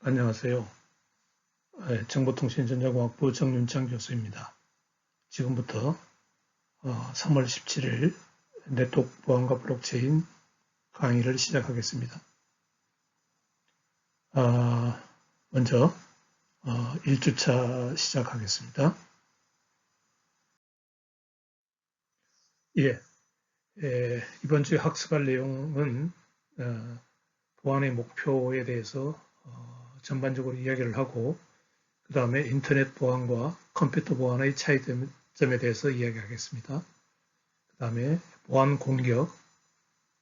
안녕하세요. 정보통신전자공학부 정윤창 교수입니다. 지금부터 3월 17일 네트워크 보안과 블록체인 강의를 시작하겠습니다. 먼저 1주차 시작하겠습니다. 이번 주에 학습할 내용은 보안의 목표에 대해서 전반적으로 이야기를 하고 그 다음에 인터넷 보안과 컴퓨터 보안의 차이점에 대해서 이야기하겠습니다. 그 다음에 보안 공격,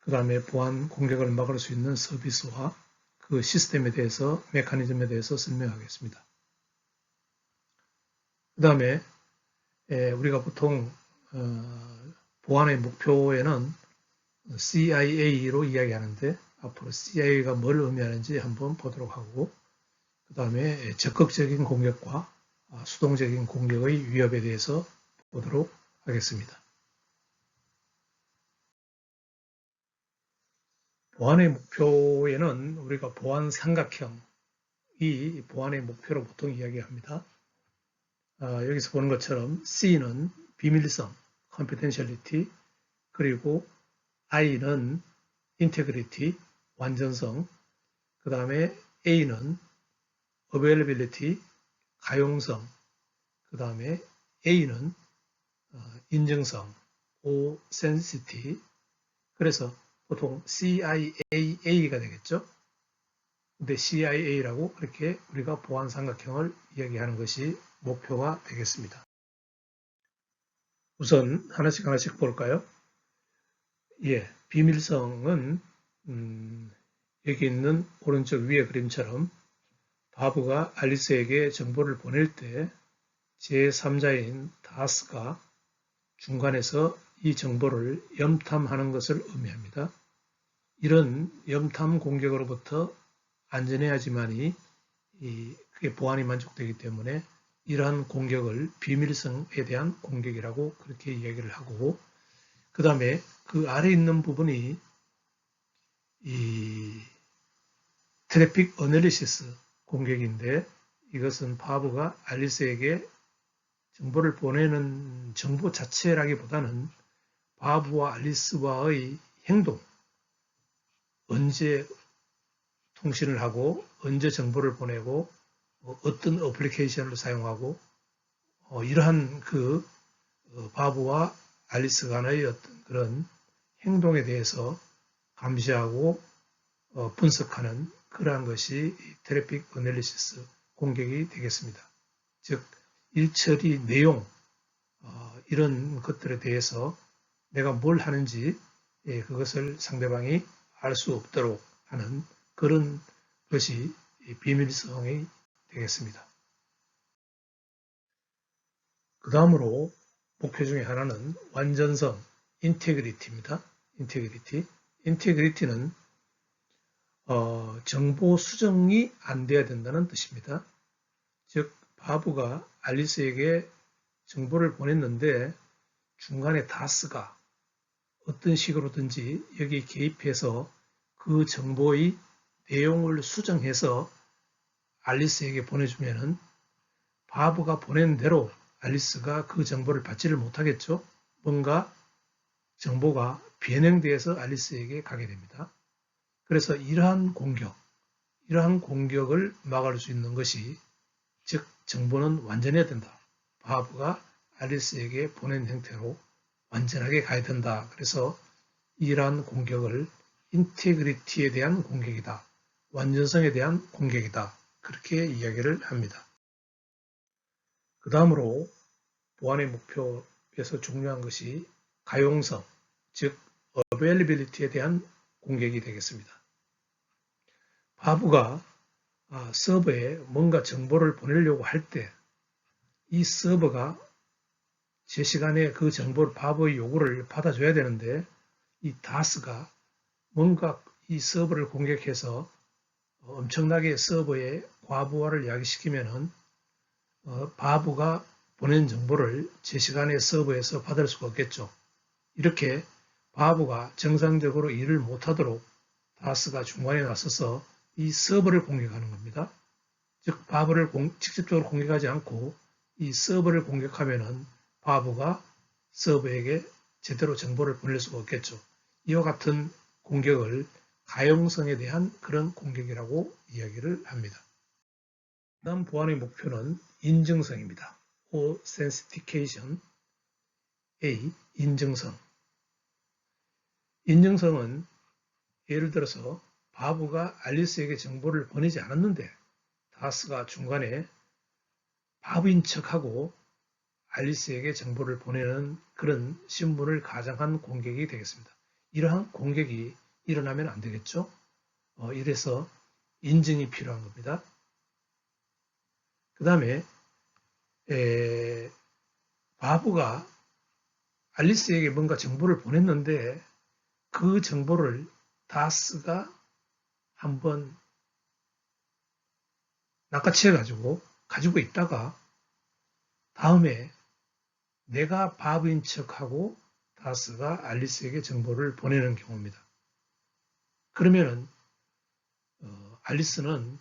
그 다음에 보안 공격을 막을 수 있는 서비스와 그 시스템에 대해서, 메커니즘에 대해서 설명하겠습니다. 그 다음에 우리가 보통 보안의 목표에는 CIA로 이야기하는데 앞으로 CIA가 뭘 의미하는지 한번 보도록 하고 그 다음에 적극적인 공격과 수동적인 공격의 위협에 대해서 보도록 하겠습니다. 보안의 목표에는 우리가 보안 삼각형이 보안의 목표로 보통 이야기합니다. 여기서 보는 것처럼 C는 비밀성, confidentiality, 그리고 I는 integrity, 완전성, 그 다음에 A는 availability, 가용성, 그 다음에 A는 인증성, authenticity. 그래서 보통 CIAA가 되겠죠. 근데 CIA라고 그렇게 우리가 보안 삼각형을 이야기하는 것이 목표가 되겠습니다. 우선 하나씩 볼까요? 비밀성은 여기 있는 오른쪽 위에 그림처럼 바브가 알리스에게 정보를 보낼 때 제3자인 다스가 중간에서 이 정보를 염탐하는 것을 의미합니다. 이런 염탐 공격으로부터 안전해야지만이 그게 보안이 만족되기 때문에 이러한 공격을 비밀성에 대한 공격이라고 그렇게 이야기를 하고 그 다음에 그 아래 있는 부분이 이 트래픽 어널리시스 공격인데 이것은 바브가 알리스에게 정보를 보내는 정보 자체라기보다는 바브와 알리스와의 행동, 언제 통신을 하고 언제 정보를 보내고 어떤 어플리케이션을 사용하고 이러한 그 바브와 알리스 간의 어떤 그런 행동에 대해서 감시하고 분석하는 그러한 것이 트래픽 어널리시스 공격이 되겠습니다. 즉 일처리 내용 이런 것들에 대해서 내가 뭘 하는지 그것을 상대방이 알 수 없도록 하는 그런 것이 비밀성이 되겠습니다. 그 다음으로 목표 중에 하나는 완전성, 인테그리티입니다. 인테그리티는 정보 수정이 안 돼야 된다는 뜻입니다. 즉 바브가 알리스에게 정보를 보냈는데 중간에 다스가 어떤 식으로든지 여기 개입해서 그 정보의 내용을 수정해서 알리스에게 보내주면은 바브가 보낸 대로 알리스가 그 정보를 받지를 못하겠죠. 뭔가 정보가 변형되어서 알리스에게 가게 됩니다. 그래서 이러한 공격을 막을 수 있는 것이 즉 정보는 완전해야 된다. 바브가 알리스에게 보낸 형태로 완전하게 가야 된다. 그래서 이러한 공격을 인테그리티에 대한 공격이다. 완전성에 대한 공격이다. 그렇게 이야기를 합니다. 그 다음으로 보안의 목표에서 중요한 것이 가용성, 즉 availability에 대한 공격이 되겠습니다. 바브가 서버에 뭔가 정보를 보내려고 할 때 이 서버가 제 시간에 그 정보를 바브의 요구를 받아줘야 되는데 이 다스가 뭔가 이 서버를 공격해서 엄청나게 서버에 과부하를 야기시키면은 바브가 보낸 정보를 제 시간에 서버에서 받을 수가 없겠죠. 이렇게 바브가 정상적으로 일을 못하도록 다스가 중간에 나서서 이 서버를 공격하는 겁니다. 즉 바보를 직접적으로 공격하지 않고 이 서버를 공격하면은 바보가 서버에게 제대로 정보를 보낼 수가 없겠죠. 이와 같은 공격을 가용성에 대한 그런 공격이라고 이야기를 합니다. 다음 보안의 목표는 인증성입니다. Authentication A. 인증성. 인증성은 예를 들어서 바보가 앨리스에게 정보를 보내지 않았는데 다스가 중간에 바보인 척하고 앨리스에게 정보를 보내는 그런 신분을 가정한 공격이 되겠습니다. 이러한 공격이 일어나면 안 되겠죠. 이래서 인증이 필요한 겁니다. 그 다음에 바보가 앨리스에게 뭔가 정보를 보냈는데 그 정보를 다스가 한번 낚아채가지고 가지고 있다가 다음에 내가 바보인 척하고 다스가 앨리스에게 정보를 보내는 경우입니다. 그러면은 앨리스는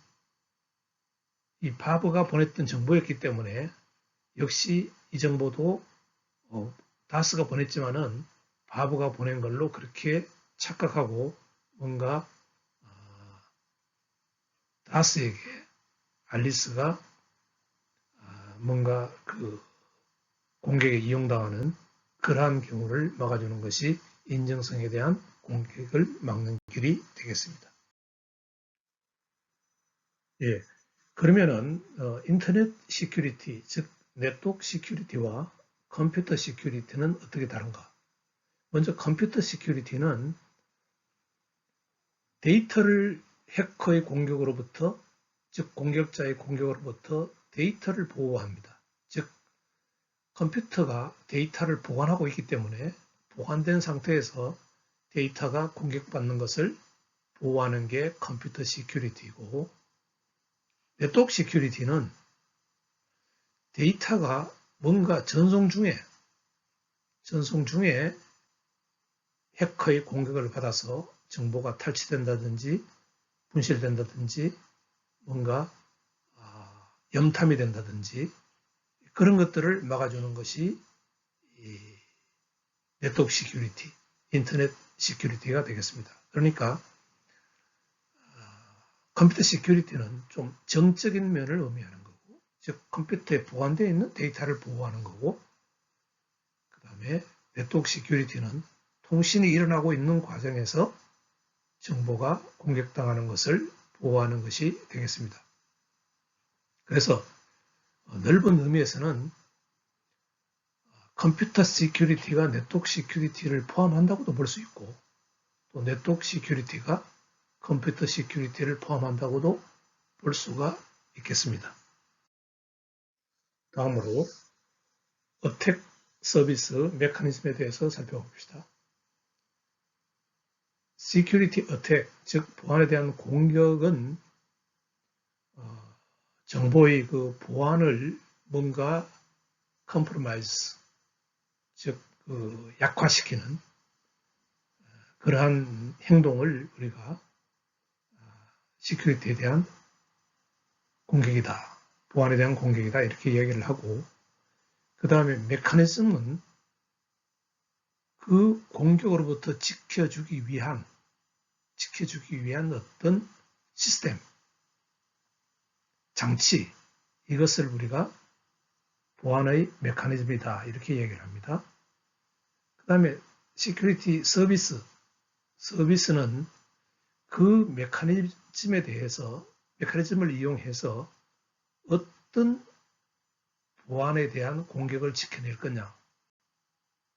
이 바보가 보냈던 정보였기 때문에 역시 이 정보도 다스가 보냈지만은 바보가 보낸 걸로 그렇게 착각하고 뭔가 다스에게 앨리스가 뭔가 그 공격에 이용당하는 그러한 경우를 막아주는 것이 인증성에 대한 공격을 막는 길이 되겠습니다. 예, 그러면은 인터넷 시큐리티, 즉 네트워크 시큐리티와 컴퓨터 시큐리티는 어떻게 다른가? 먼저 컴퓨터 시큐리티는 데이터를 해커의 공격으로부터, 즉 공격자의 공격으로부터 데이터를 보호합니다. 즉 컴퓨터가 데이터를 보관하고 있기 때문에 보관된 상태에서 데이터가 공격받는 것을 보호하는 게 컴퓨터 시큐리티이고, 네트워크 시큐리티는 데이터가 뭔가 전송 중에 해커의 공격을 받아서 정보가 탈취된다든지 분실된다든지 뭔가 염탐이 된다든지 그런 것들을 막아주는 것이 네트워크 시큐리티, 인터넷 시큐리티가 되겠습니다. 그러니까 컴퓨터 시큐리티는 좀 정적인 면을 의미하는 거고, 즉 컴퓨터에 보관되어 있는 데이터를 보호하는 거고, 그 다음에 네트워크 시큐리티는 통신이 일어나고 있는 과정에서 정보가 공격당하는 것을 보호하는 것이 되겠습니다. 그래서 넓은 의미에서는 컴퓨터 시큐리티가 네트워크 시큐리티를 포함한다고도 볼 수 있고, 또 네트워크 시큐리티가 컴퓨터 시큐리티를 포함한다고도 볼 수가 있겠습니다. 다음으로 어택 서비스 메커니즘에 대해서 살펴봅시다. 시큐리티 어택, 즉 보안에 대한 공격은 정보의 그 보안을 뭔가 컴프로마이즈, 즉 약화시키는 그러한 행동을 우리가 시큐리티에 대한 공격이다, 보안에 대한 공격이다 이렇게 이야기를 하고, 그 다음에 메커니즘은 그 공격으로부터 지켜주기 위한 어떤 시스템, 장치, 이것을 우리가 보안의 메커니즘이다 이렇게 얘기를 합니다. 그 다음에 시큐리티 서비스는 그 메커니즘을 이용해서 어떤 보안에 대한 공격을 지켜낼 거냐,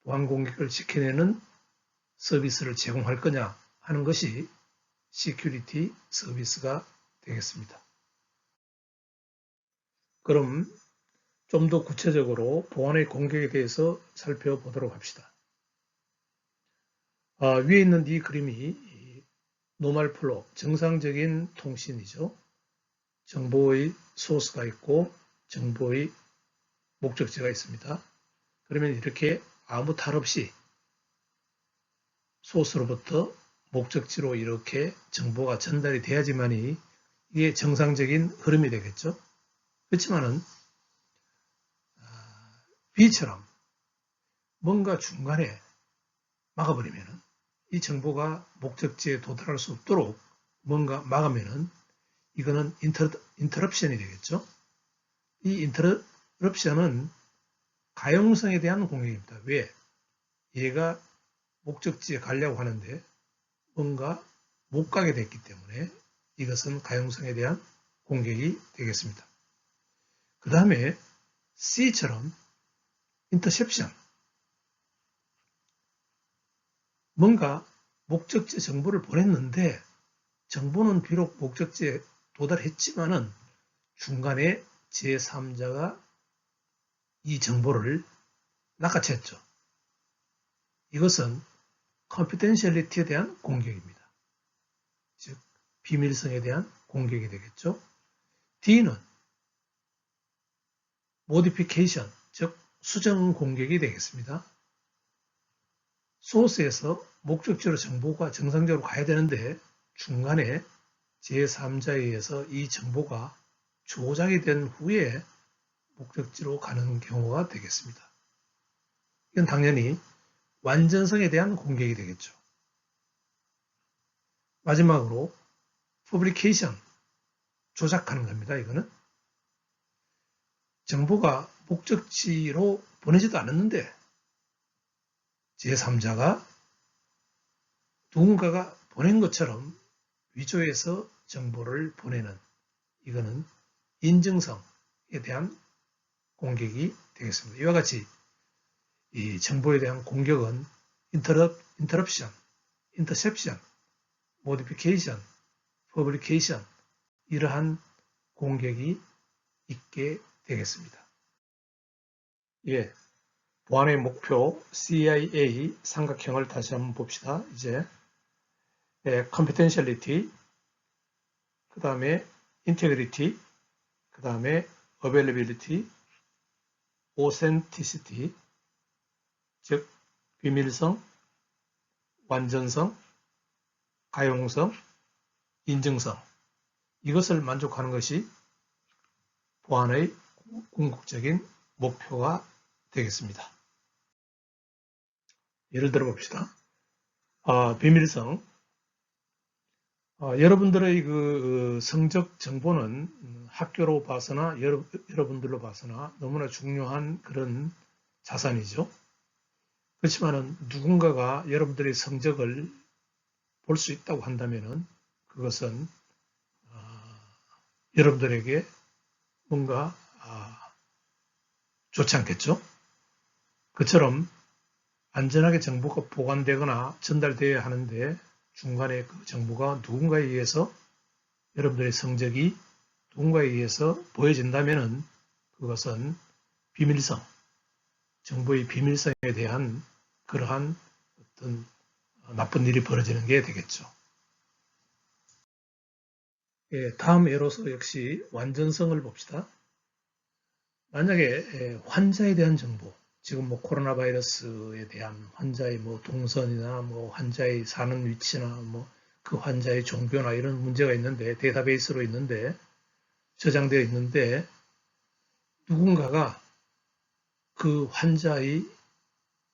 보안 공격을 지켜내는 서비스를 제공할 거냐 하는 것이 시큐리티 서비스가 되겠습니다. 그럼 좀 더 구체적으로 보안의 공격에 대해서 살펴보도록 합시다. 위에 있는 이 그림이 노멀 플로, 정상적인 통신이죠. 정보의 소스가 있고 정보의 목적지가 있습니다. 그러면 이렇게 아무 탈 없이 소스로부터 목적지로 이렇게 정보가 전달이 돼야지만이 이게 정상적인 흐름이 되겠죠. 그렇지만은 B처럼 뭔가 중간에 막아버리면은 이 정보가 목적지에 도달할 수 없도록 뭔가 막으면은 이거는 인터럽션이 되겠죠. 이 인터럽션은 가용성에 대한 공격입니다. 왜? 얘가 목적지에 가려고 하는데 뭔가 못 가게 됐기 때문에 이것은 가용성에 대한 공격이 되겠습니다. 그 다음에 C처럼 인터셉션, 뭔가 목적지 정보를 보냈는데 정보는 비록 목적지에 도달했지만은 중간에 제3자가 이 정보를 낚아챘죠. 이것은 컨피덴셜리티에 대한 공격입니다. 즉 비밀성에 대한 공격이 되겠죠. D는 모디피케이션, 즉 수정 공격이 되겠습니다. 소스에서 목적지로 정보가 정상적으로 가야 되는데 중간에 제3자에 의해서 이 정보가 조작이 된 후에 목적지로 가는 경우가 되겠습니다. 이건 당연히 완전성에 대한 공격이 되겠죠. 마지막으로 퍼블리케이션, 조작하는 겁니다. 이거는 정보가 목적지로 보내지도 않았는데 제3자가 누군가가 보낸 것처럼 위조해서 정보를 보내는, 이거는 인증성에 대한 공격이 되겠습니다. 이와 같이 이 정보에 대한 공격은 인터럽션, 인터셉션, 모디피케이션, 퍼블리케이션, 이러한 공격이 있게 되겠습니다. 예, 보안의 목표 CIA 삼각형을 다시 한번 봅시다. 이제 confidentiality, 그 다음에 integrity, 그 다음에 availability, authenticity, 즉 비밀성, 완전성, 가용성, 인증성, 이것을 만족하는 것이 보안의 궁극적인 목표가 되겠습니다. 예를 들어 봅시다. 비밀성. 여러분들의 그 성적 정보는 학교로 봐서나 여러분들로 봐서나 너무나 중요한 그런 자산이죠. 그렇지만은 누군가가 여러분들의 성적을 볼 수 있다고 한다면은 그것은 여러분들에게 뭔가 좋지 않겠죠. 그처럼 안전하게 정보가 보관되거나 전달되어야 하는데 중간에 그 정보가 누군가에 의해서 여러분들의 성적이 누군가에 의해서 보여진다면은 그것은 비밀성, 정보의 비밀성에 대한 그러한 어떤 나쁜 일이 벌어지는 게 되겠죠. 예, 다음 예로서 역시 완전성을 봅시다. 만약에 환자에 대한 정보, 지금 뭐 코로나 바이러스에 대한 환자의 뭐 동선이나 뭐 환자의 사는 위치나 뭐 그 환자의 종교나 이런 문제가 있는데 데이터베이스로 있는데 저장되어 있는데 누군가가 그 환자의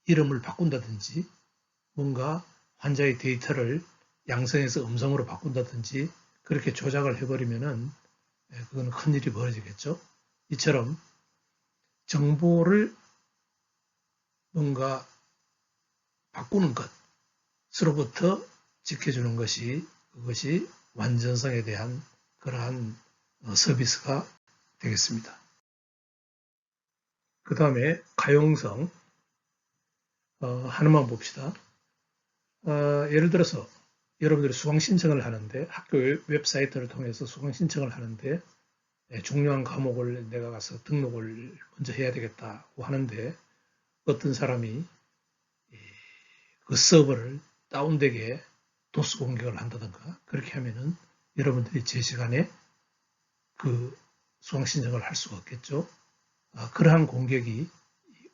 이름을 바꾼다든지 뭔가 환자의 데이터를 양성에서 음성으로 바꾼다든지 그렇게 조작을 해버리면은 그건 큰일이 벌어지겠죠. 이처럼 정보를 뭔가 바꾸는 것으로부터 지켜주는 것이 그것이 완전성에 대한 그러한 서비스가 되겠습니다. 그 다음에 가용성 하나만 봅시다. 예를 들어서 여러분들이 수강 신청을 하는데 학교 웹사이트를 통해서 수강 신청을 하는데 중요한 과목을 내가 가서 등록을 먼저 해야 되겠다고 하는데 어떤 사람이 그 서버를 다운되게 도스 공격을 한다든가 그렇게 하면은 여러분들이 제 시간에 그 수강 신청을 할 수가 없겠죠. 그러한 공격이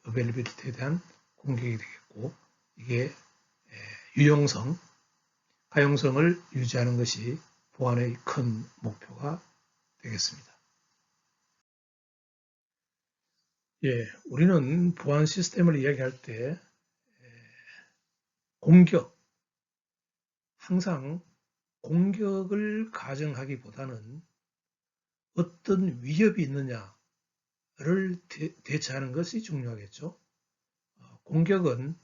어베일리비리티에 대한 공격이 되겠고 이게 유용성, 가용성을 유지하는 것이 보안의 큰 목표가 되겠습니다. 예, 우리는 보안 시스템을 이야기할 때 공격, 항상 공격을 가정하기보다는 어떤 위협이 있느냐를 대처하는 것이 중요하겠죠. 공격은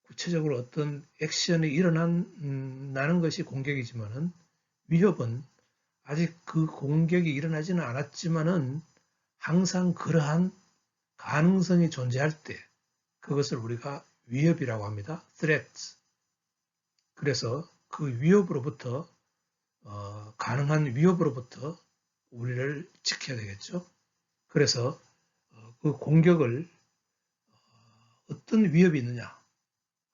구체적으로 어떤 액션이 일어나는 것이 공격이지만은 위협은 아직 그 공격이 일어나지는 않았지만은 항상 그러한 가능성이 존재할 때 그것을 우리가 위협이라고 합니다. threat. 그래서 그 위협으로부터 가능한 위협으로부터 우리를 지켜야 되겠죠. 그래서 그 공격을 어떤 위협이 있느냐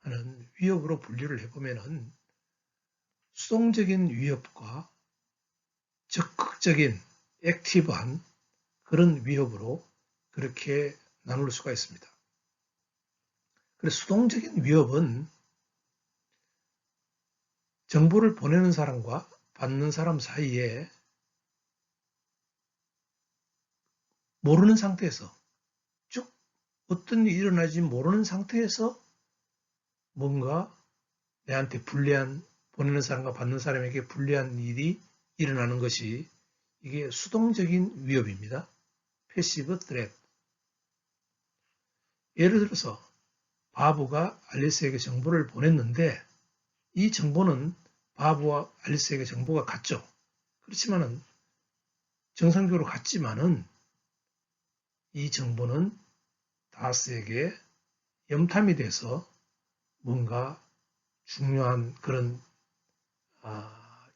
하는 위협으로 분류를 해보면은 수동적인 위협과 적극적인 액티브한 그런 위협으로 그렇게 나눌 수가 있습니다. 그래서 수동적인 위협은 정보를 보내는 사람과 받는 사람 사이에 모르는 상태에서 쭉 어떤 일이 일어나지 모르는 상태에서 뭔가 내한테 불리한 보내는 사람과 받는 사람에게 불리한 일이 일어나는 것이 이게 수동적인 위협입니다. 패시브 트랩. 예를 들어서 바브가 알리스에게 정보를 보냈는데 이 정보는 바브와 알리스에게 정보가 같죠. 그렇지만은 정상적으로 같지만은 이 정보는 다스에게 염탐이 돼서 뭔가 중요한 그런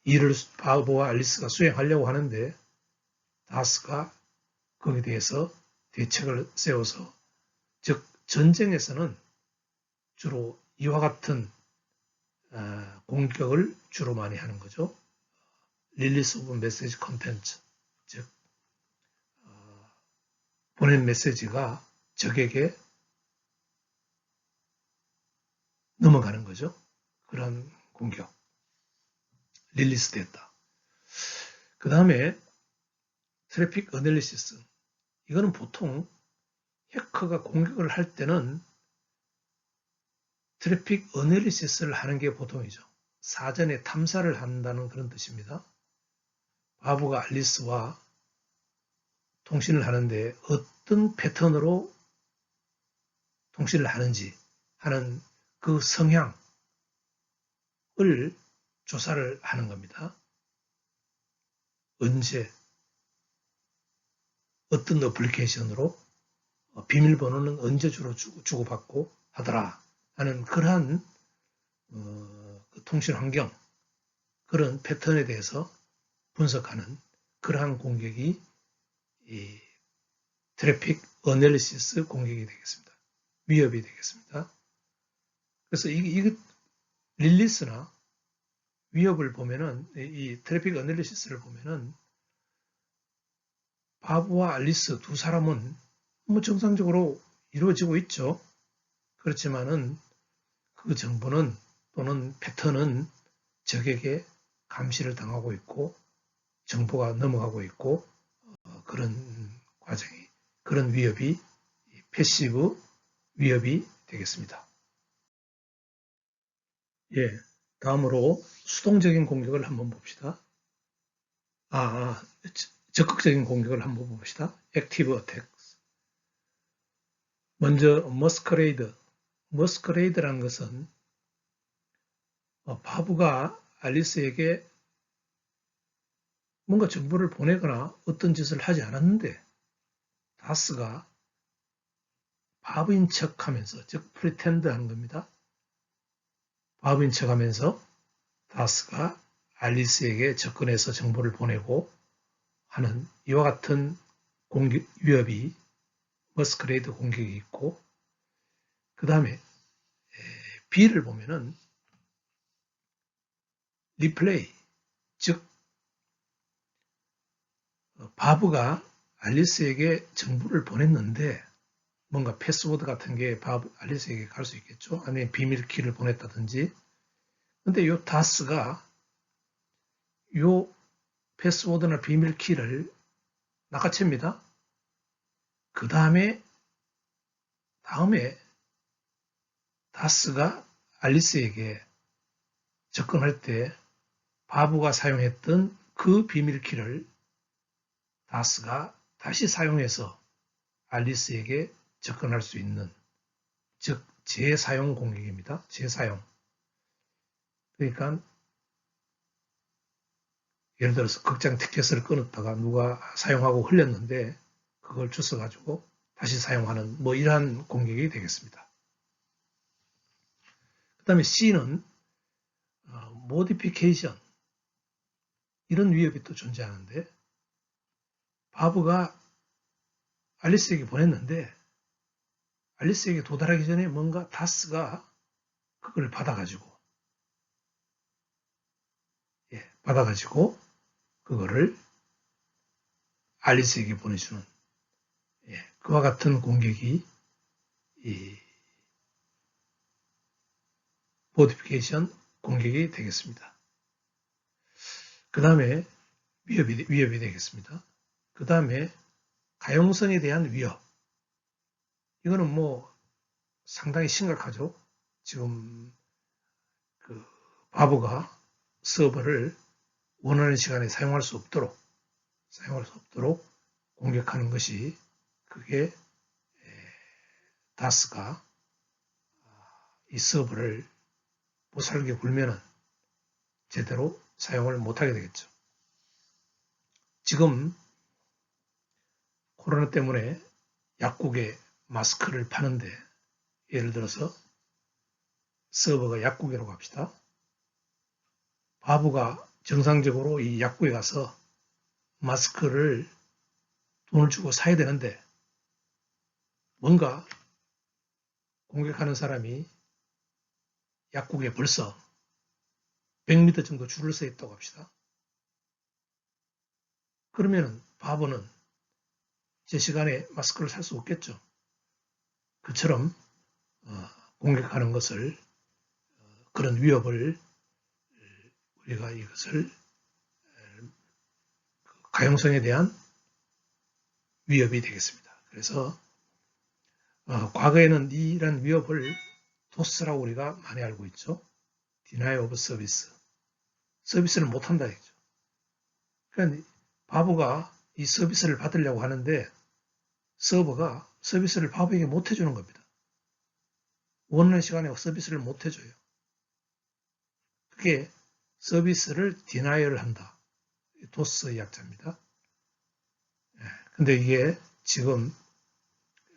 일을 바브와 알리스가 수행하려고 하는데 다스가 거기에 대해서 대책을 세워서 즉 전쟁에서는 주로 이와 같은 공격을 주로 많이 하는 거죠. 릴리스 오브 메시지 컨텐츠 즉 보낸 메시지가 적에게 넘어가는 거죠. 그런 공격. 릴리스 됐다. 그 다음에 트래픽 어널리시스. 이거는 보통 해커가 공격을 할 때는 트래픽 어널리시스를 하는 게 보통이죠. 사전에 탐사를 한다는 그런 뜻입니다. 바브가 알리스와 통신을 하는데 어떤 패턴으로 통신을 하는지 하는 그 성향을 조사를 하는 겁니다. 언제 어떤 어플리케이션으로 비밀번호는 언제 주로 주고받고 하더라 하는 그러한 그 통신 환경 그런 패턴에 대해서 분석하는 그러한 공격이 이 트래픽 어널리시스 공격이 되겠습니다. 위협이 되겠습니다. 그래서 이 릴리스나 위협을 보면은 이 트래픽 어널리시스를 보면은 바브와 알리스 두 사람은 뭐 정상적으로 이루어지고 있죠. 그렇지만은 그 정보는 또는 패턴은 적에게 감시를 당하고 있고 정보가 넘어가고 있고 그런 과정이 그런 위협이 패시브 위협이 되겠습니다. 예, 다음으로 수동적인 공격을 한번 봅시다. 적극적인 공격을 한번 봅시다. 액티브 어택. 먼저 머스커레이드. 머스커레이드라는 것은 바브가 알리스에게 뭔가 정보를 보내거나 어떤 짓을 하지 않았는데 다스가 바브인 척하면서 즉 프리텐드 하는 겁니다. 바브인 척하면서 다스가 알리스에게 접근해서 정보를 보내고 하는 이와 같은 공격 위협이 머스커레이드 공격이 있고 그 다음에 B를 보면은 리플레이 즉 바브가 알리스에게 정보를 보냈는데 뭔가 패스워드 같은 게 알리스에게 갈 수 있겠죠. 아니면 비밀키를 보냈다든지. 근데 요 다스가 요 패스워드나 비밀키를 낚아챕니다. 그 다음에 다스가 알리스에게 접근할 때 바브가 사용했던 그 비밀키를 다스가 다시 사용해서 알리스에게 접근할 수 있는, 즉 재사용 공격입니다. 재사용. 그러니까 예를 들어서 극장 티켓을 끊었다가 누가 사용하고 흘렸는데 그걸 주워가지고 다시 사용하는 뭐 이러한 공격이 되겠습니다. 그 다음에 C는 모디피케이션, 이런 위협이 또 존재하는데, 바브가 알리스에게 보냈는데 알리스에게 도달하기 전에 뭔가 다스가 그걸 받아가지고 그거를 알리스에게 보내주는, 그와 같은 공격이 이 모디피케이션 공격이 되겠습니다. 그 다음에 위협이 되겠습니다. 그 다음에 가용성에 대한 위협. 이거는 뭐 상당히 심각하죠. 지금 그 바브가 서버를 원하는 시간에 사용할 수 없도록 공격하는 것이, 그게 다스가 이 서버를 못살게 굴면은 제대로 사용을 못하게 되겠죠. 지금 코로나 때문에 약국에 마스크를 파는데, 예를 들어서 서버가 약국이라고 합시다. 바브가 정상적으로 이 약국에 가서 마스크를 돈을 주고 사야 되는데 뭔가 공격하는 사람이 약국에 벌써 100m 정도 줄을 서 있다고 합시다. 그러면 바보는 제 시간에 마스크를 살 수 없겠죠. 그처럼 공격하는 것을, 그런 위협을, 우리가 이것을 가용성에 대한 위협이 되겠습니다. 그래서 과거에는 이런 위협을 도스라고 우리가 많이 알고 있죠. Denial of Service. 서비스를 못한다 이거죠. 그러니까 바보가 이 서비스를 받으려고 하는데 서버가 서비스를 바보에게 못 해주는 겁니다. 원하는 시간에 서비스를 못 해줘요. 그게 서비스를 디나이얼 한다. 도스의 약자입니다. 근데 이게 지금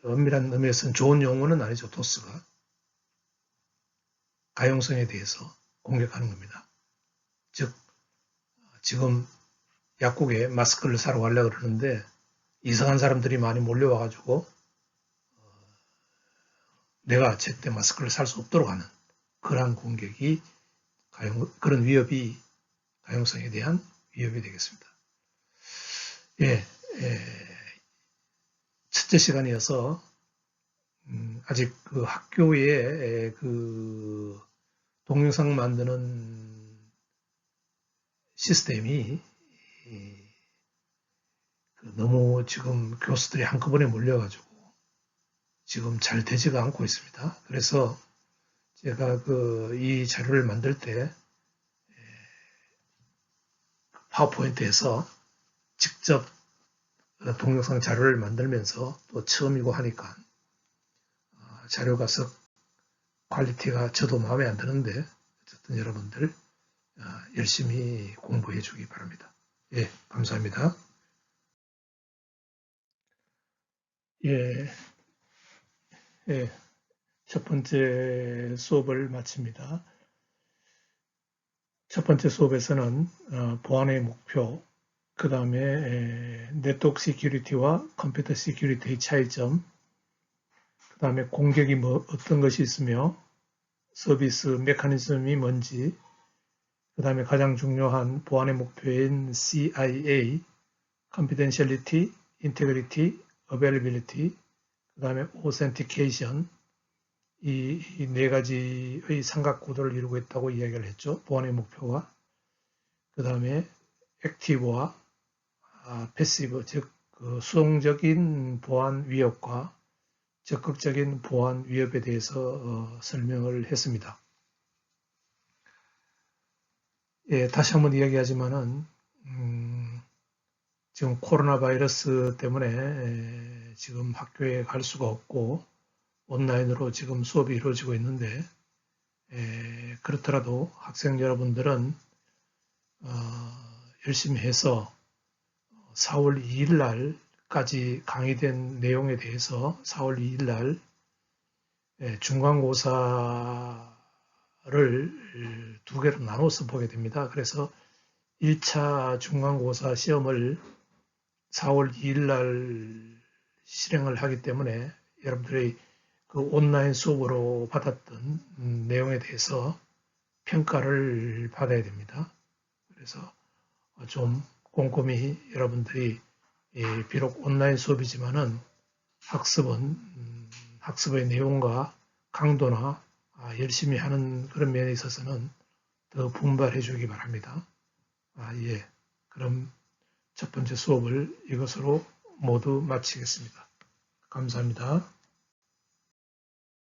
엄밀한 의미에서는 좋은 용어는 아니죠. 도스가 가용성에 대해서 공격하는 겁니다. 즉 지금 약국에 마스크를 사러 가려고 그러는데 이상한 사람들이 많이 몰려와가지고 내가 제때 마스크를 살 수 없도록 하는 그러한 공격이, 그런 위협이 가용성에 대한 위협이 되겠습니다. 첫째 시간이어서 아직 그 학교에 그 동영상 만드는 시스템이 너무 지금 교수들이 한꺼번에 몰려가지고 지금 잘 되지가 않고 있습니다. 그래서 제가 이 자료를 만들 때 파워포인트에서 직접 동영상 자료를 만들면서 또 처음이고 하니까 자료가 썩 퀄리티가 저도 마음에 안 드는데 어쨌든 여러분들 열심히 공부해 주기 바랍니다. 예, 감사합니다. 첫 번째 수업을 마칩니다. 첫 번째 수업에서는 보안의 목표, 그 다음에 네트워크 시큐리티와 컴퓨터 시큐리티의 차이점, 그 다음에 공격이 어떤 것이 있으며 서비스 메커니즘이 뭔지, 그 다음에 가장 중요한 보안의 목표인 CIA, Confidentiality, Integrity, Availability, 그 다음에 Authentication, 이 네 가지의 삼각구도를 이루고 있다고 이야기를 했죠. 보안의 목표가. 그 다음에 액티브와 패시브, 즉 수동적인 보안 위협과 적극적인 보안 위협에 대해서 설명을 했습니다. 예, 다시 한번 이야기하지만은 지금 코로나 바이러스 때문에 지금 학교에 갈 수가 없고 온라인으로 지금 수업이 이루어지고 있는데 그렇더라도 학생 여러분들은 열심히 해서 4월 2일 날까지 강의된 내용에 대해서 4월 2일 날 중간고사를 두 개로 나눠서 보게 됩니다. 그래서 1차 중간고사 시험을 4월 2일 날 실행을 하기 때문에 여러분들의 그 온라인 수업으로 받았던 내용에 대해서 평가를 받아야 됩니다. 그래서 좀 꼼꼼히 여러분들이 비록 온라인 수업이지만은 학습의 내용과 강도나 열심히 하는 그런 면에 있어서는 더 분발해 주기 바랍니다. 예. 그럼 첫 번째 수업을 이것으로 모두 마치겠습니다. 감사합니다.